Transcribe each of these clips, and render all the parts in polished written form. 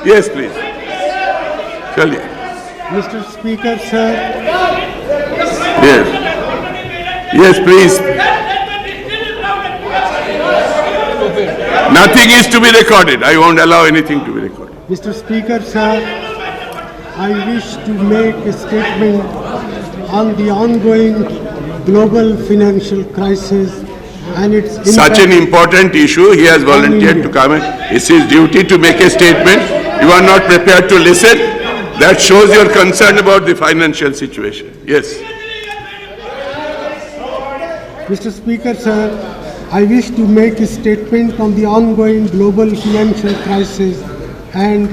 Yes, please. Chaliye. Mr. Speaker, sir. Yes. Yes, please. Nothing is to be recorded. I won't allow anything to be recorded. Mr. Speaker, sir, I wish to make a statement on the ongoing global financial crisis and its impact. Such an important issue, he has volunteered to come in. It's his duty to make a statement. You are not prepared to listen. That shows your concern about the financial situation. Yes. Mr. Speaker, sir, I wish to make a statement on the ongoing global financial crisis and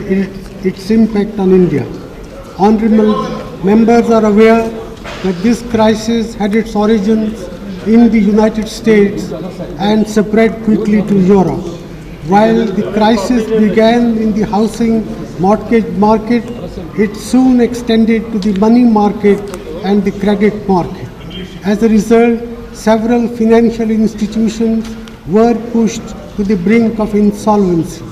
its impact on India. Honorable members are aware that this crisis had its origins in the United States and spread quickly to Europe. While the crisis began in the housing mortgage market, it soon extended to the money market and the credit market. As a result, several financial institutions were pushed to the brink of insolvency.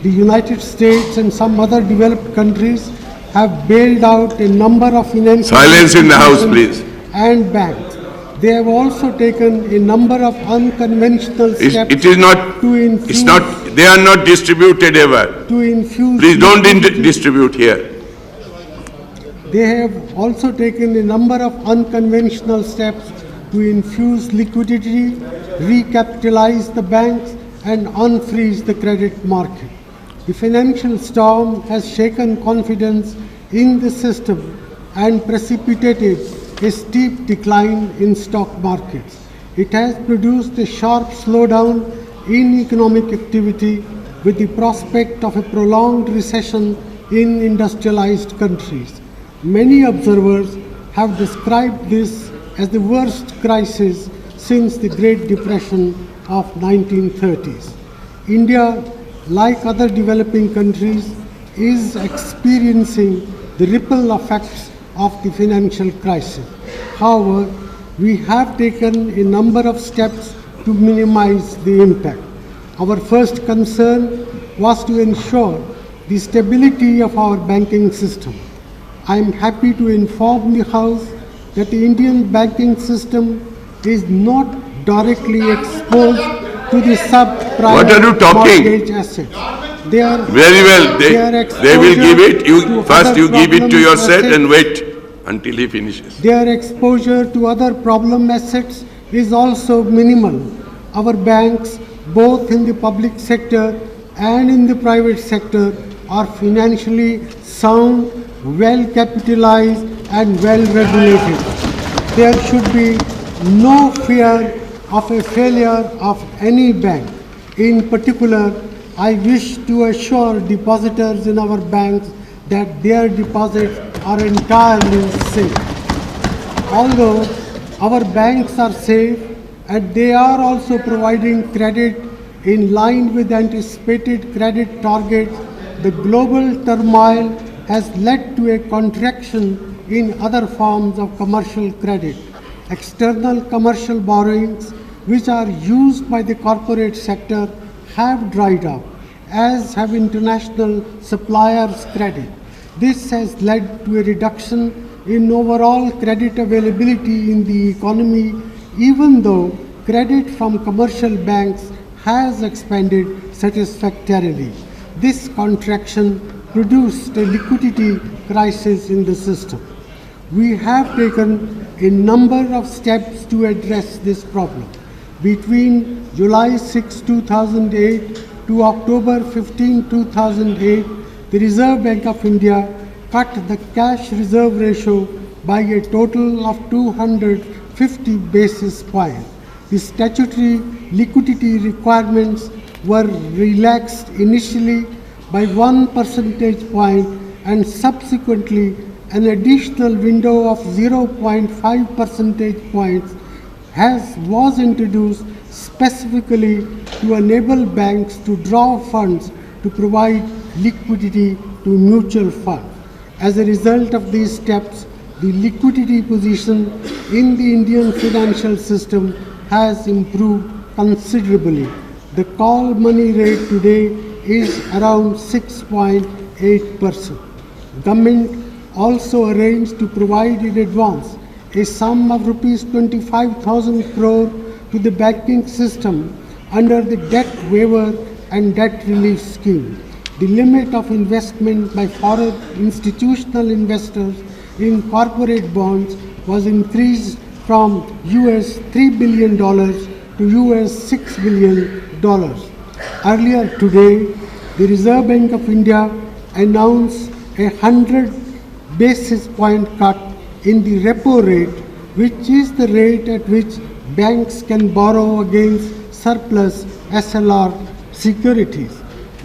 The United States and some other developed countries have bailed out a number of financial Silence in the House, please. And banks. They have also taken a number of unconventional steps It is not, to infuse, it's not, they are not distributed ever. to infuse. Please don't distribute here. They have also taken a number of unconventional steps to infuse liquidity, recapitalize the banks, and unfreeze the credit market. The financial storm has shaken confidence in the system and precipitated a steep decline in stock markets. It has produced a sharp slowdown in economic activity with the prospect of a prolonged recession in industrialized countries. Many observers have described this as the worst crisis since the Great Depression of 1930s. India, like other developing countries, is experiencing the ripple effects of the financial crisis. However, we have taken a number of steps to minimize the impact. Our first concern was to ensure the stability of our banking system. I am happy to inform the House that the Indian banking system is not directly exposed to the subprime What are you talking? mortgage assets. They are very well. They will give it. First you give it to your set and wait until he finishes. Their exposure to other problem assets is also minimal. Our banks, both in the public sector and in the private sector, are financially sound, well capitalized, and well regulated. There should be no fear of a failure of any bank. In particular, I wish to assure depositors in our banks that their deposits are entirely safe. Although our banks are safe and they are also providing credit in line with anticipated credit targets, the global turmoil has led to a contraction in other forms of commercial credit. External commercial borrowings, which are used by the corporate sector, have dried up, as have international suppliers' credit. This has led to a reduction in overall credit availability in the economy, even though credit from commercial banks has expanded satisfactorily. This contraction produced a liquidity crisis in the system. We have taken a number of steps to address this problem. Between July 6, 2008 to October 15, 2008, the Reserve Bank of India cut the cash reserve ratio by a total of 250 basis points. The statutory liquidity requirements were relaxed initially by 1 percentage point and subsequently an additional window of 0.5 percentage points was introduced specifically to enable banks to draw funds to provide liquidity to mutual funds. As a result of these steps, the liquidity position in the Indian financial system has improved considerably. The call money rate today is around 6.8%. 8%. Government also arranged to provide in advance a sum of rupees 25,000 crore to the banking system under the debt waiver and debt relief scheme. The limit of investment by foreign institutional investors in corporate bonds was increased from US $3 billion to US $6 billion. Earlier today, the Reserve Bank of India announced a 100 basis point cut in the repo rate, which is the rate at which banks can borrow against surplus SLR securities.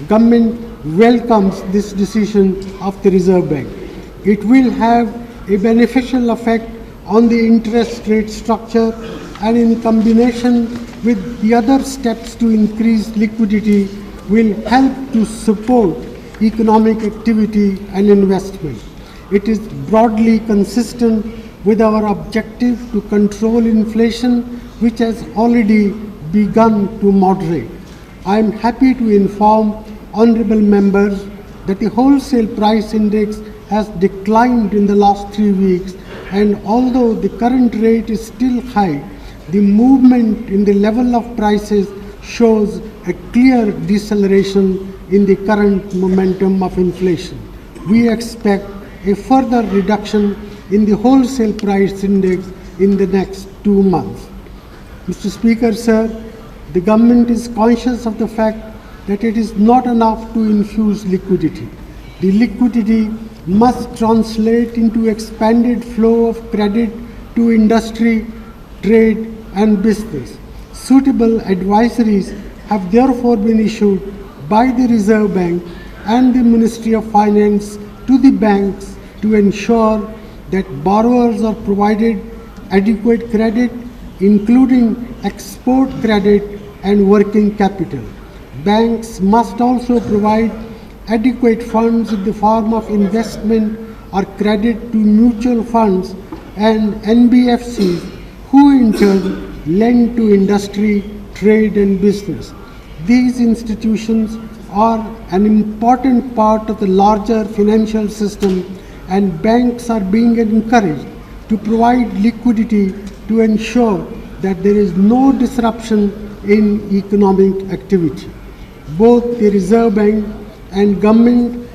Government welcomes this decision of the Reserve Bank. It will have a beneficial effect on the interest rate structure, and in combination with the other steps to increase liquidity will help to support economic activity and investment. It is broadly consistent with our objective to control inflation, which has already begun to moderate. I am happy to inform honorable members that the wholesale price index has declined in the last 3 weeks, and although the current rate is still high, the movement in the level of prices shows a clear deceleration in the current momentum of inflation. We expect a further reduction in the wholesale price index in the next 2 months. Mr. Speaker, sir, the government is conscious of the fact that it is not enough to infuse liquidity. The liquidity must translate into expanded flow of credit to industry, trade, and business. Suitable advisories have therefore been issued by the Reserve Bank and the Ministry of Finance to the banks to ensure that borrowers are provided adequate credit, including export credit and working capital. Banks must also provide adequate funds in the form of investment or credit to mutual funds and NBFCs, who in turn lend to industry, trade, and business. These institutions are an important part of the larger financial system, and banks are being encouraged to provide liquidity to ensure that there is no disruption in economic activity. Both the Reserve Bank and government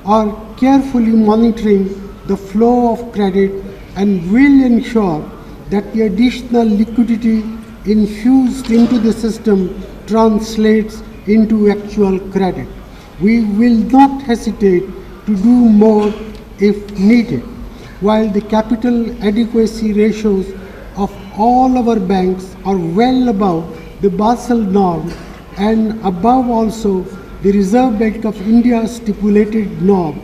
are carefully monitoring the flow of credit and will ensure that the additional liquidity infused into the system translates into actual credit. We will not hesitate to do more if needed. While the capital adequacy ratios of all our banks are well above the Basel norm and above also the Reserve Bank of India's stipulated norm,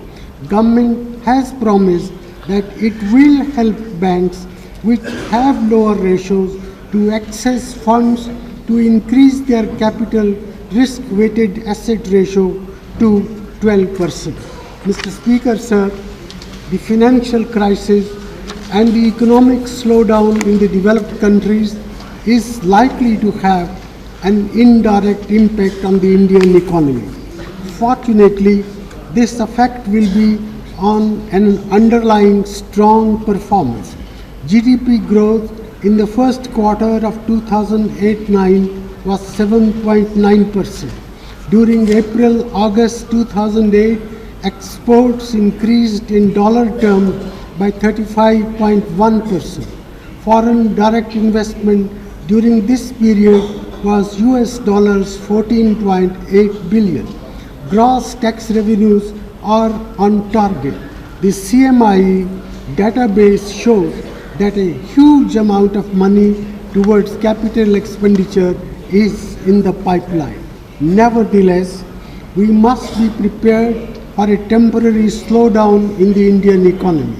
government has promised that it will help banks which have lower ratios to access funds to increase their capital risk-weighted asset ratio to 12%. Mr. Speaker, sir, the financial crisis and the economic slowdown in the developed countries is likely to have an indirect impact on the Indian economy. Fortunately, this effect will be on an underlying strong performance. GDP growth in the first quarter of 2008-9 was 7.9%. During April-August 2008, exports increased in dollar terms by 35.1%. Foreign direct investment during this period was US dollars 14.8 billion. Gross tax revenues are on target. The CMIE database shows that a huge amount of money towards capital expenditure is in the pipeline. Nevertheless, we must be prepared for a temporary slowdown in the Indian economy.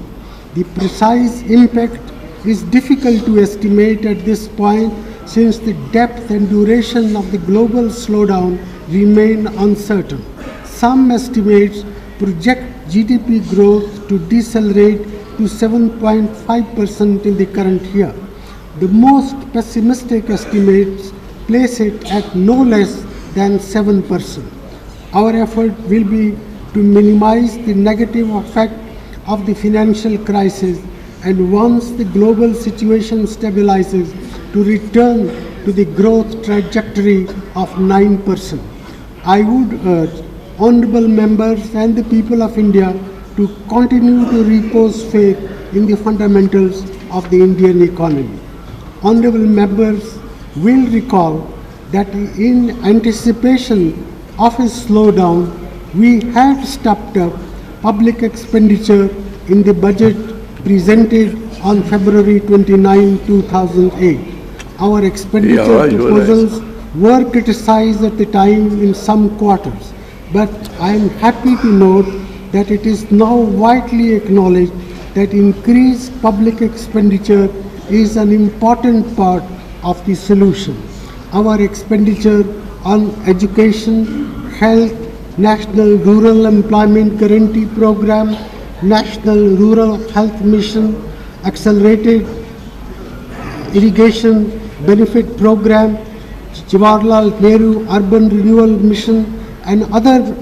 The precise impact is difficult to estimate at this point, since the depth and duration of the global slowdown remain uncertain. Some estimates project GDP growth to decelerate to 7.5% in the current year. The most pessimistic estimates place it at no less than 7%. Our effort will be to minimize the negative effect of the financial crisis, and once the global situation stabilizes, to return to the growth trajectory of 9%. I would urge honorable members and the people of India to continue to repose faith in the fundamentals of the Indian economy. Honorable members will recall that in anticipation of a slowdown, we had stepped up public expenditure in the budget presented on February 29, 2008. Our expenditure proposals were criticized at the time in some quarters, but I am happy to note that it is now widely acknowledged that increased public expenditure is an important part of the solution. Our expenditure on education, health, National Rural Employment Guarantee Program, National Rural Health Mission, Accelerated Irrigation Benefit Program, Jawaharlal Nehru Urban Renewal Mission, and other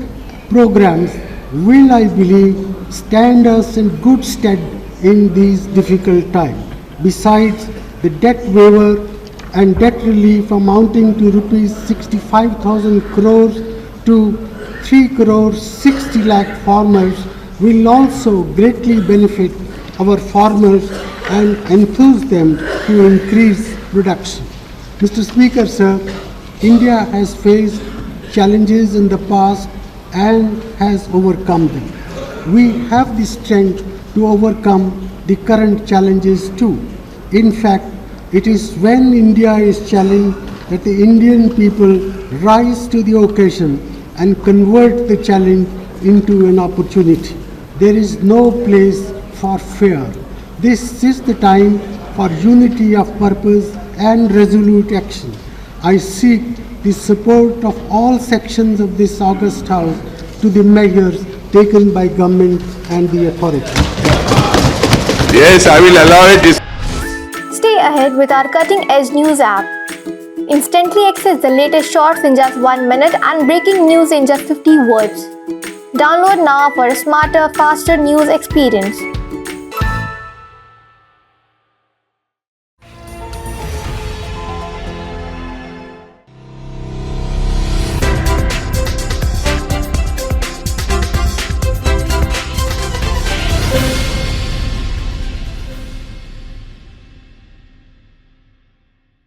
programs will, I believe, stand us in good stead in these difficult times. Besides, the debt waiver and debt relief amounting to rupees 65,000 crores to 3 crores 60 lakh farmers will also greatly benefit our farmers and enthuse them to increase production. Mr. Speaker, sir, India has faced challenges in the past and has overcome them. We have the strength to overcome the current challenges too. In fact, it is when India is challenged that the Indian people rise to the occasion and convert the challenge into an opportunity. There is no place for fear. This is the time for unity of purpose and resolute action. I seek the support of all sections of this august House to the measures taken by government and the authorities. Yes, I will allow it. Stay ahead with our cutting-edge news app. Instantly access the latest shorts in just 1 minute and breaking news in just 50 words. Download now for a smarter, faster news experience.